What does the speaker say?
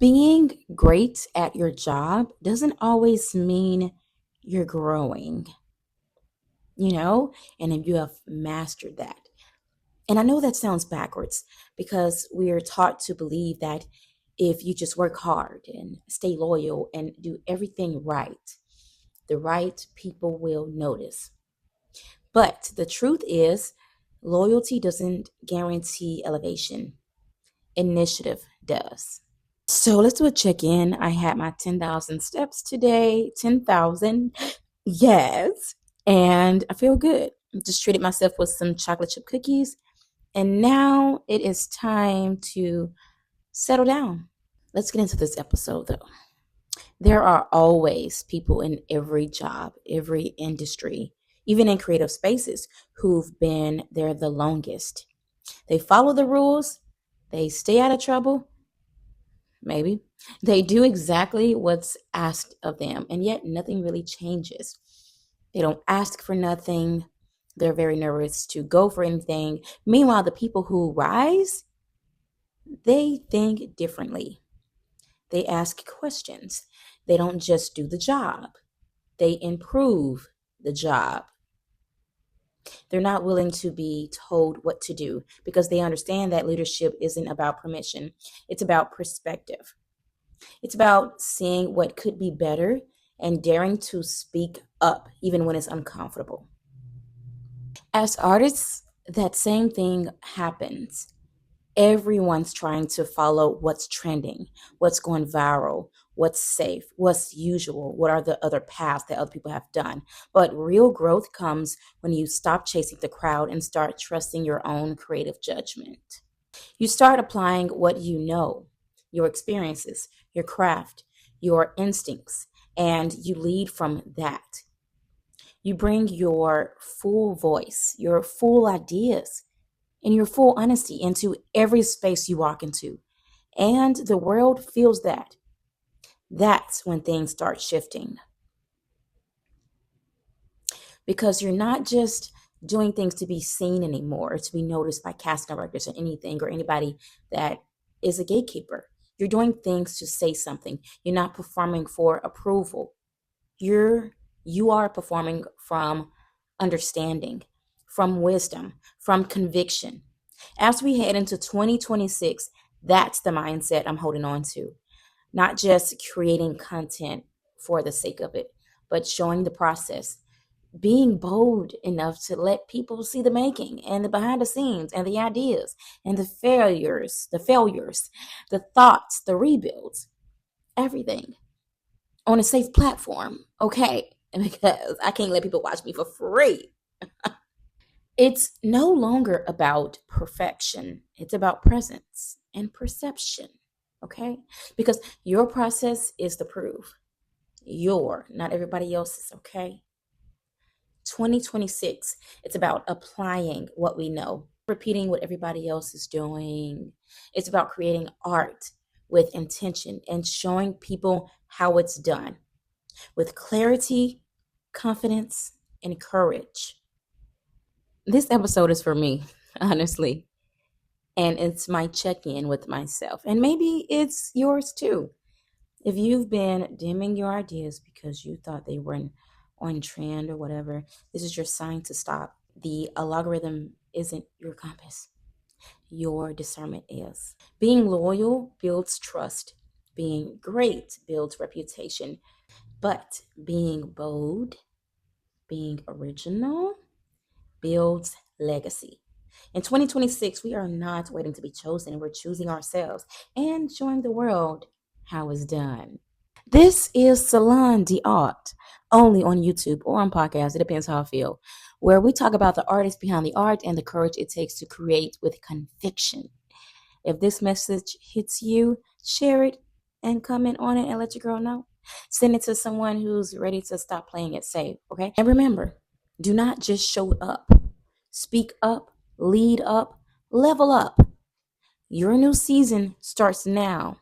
Being great at your job doesn't always mean you're growing, and if you have mastered that. And I know that sounds backwards because we are taught to believe that if you just work hard and stay loyal and do everything right, the right people will notice. But the truth is, loyalty doesn't guarantee elevation, initiative does. So let's do a check in. I had my 10,000 steps today. 10,000. Yes. And I feel good. Just treated myself with some chocolate chip cookies. And now it is time to settle down. Let's get into this episode though. There are always people in every job, every industry, even in creative spaces, who've been there the longest. They follow the rules, they stay out of trouble, maybe. They do exactly what's asked of them, and yet nothing really changes. They don't ask for nothing. They're very nervous to go for anything. Meanwhile, the people who rise, they think differently. They ask questions. They don't just do the job, they improve the job. They're not willing to be told what to do because they understand that leadership isn't about permission, it's about perspective. It's about seeing what could be better and daring to speak up even when it's uncomfortable. As artists, that same thing happens. Everyone's trying to follow what's trending, what's going viral, what's safe, what's usual, what are the other paths that other people have done. But real growth comes when you stop chasing the crowd and start trusting your own creative judgment. You start applying what you know, your experiences, your craft, your instincts, and you lead from that. You bring your full voice, your full ideas, and your full honesty into every space you walk into. And the world feels that. That's when things start shifting. Because you're not just doing things to be seen anymore, or to be noticed by casting directors or anything or anybody that is a gatekeeper. You're doing things to say something. You're not performing for approval. You are performing from understanding, from wisdom, from conviction. As we head into 2026, that's the mindset I'm holding on to. Not just creating content for the sake of it, but showing the process, being bold enough to let people see the making and the behind the scenes and the ideas and the failures, the thoughts, the rebuilds, everything on a safe platform. Okay. Because I can't let people watch me for free. It's no longer about perfection. It's about presence and perception. Okay. Because your process is the proof. Not everybody else's. Okay. 2026, it's about applying what we know, repeating what everybody else is doing. It's about creating art with intention and showing people how it's done with clarity, confidence, and courage. This episode is for me, honestly, and it's my check in with myself. And maybe it's yours too. If you've been dimming your ideas because you thought they weren't on trend or whatever, this is your sign to stop. The algorithm isn't your compass, your discernment is. Being loyal builds trust, being great builds reputation, but being bold, being original, builds legacy. In 2026, we are not waiting to be chosen. We're choosing ourselves and showing the world how it's done. This is Salon the Art, only on YouTube or on podcasts. It depends how I feel. Where we talk about the artist behind the art and the courage it takes to create with conviction. If this message hits you, share it and comment on it and let your girl know. Send it to someone who's ready to stop playing it safe, okay? And remember, do not just show up. Speak up, lead up, level up. Your new season starts now.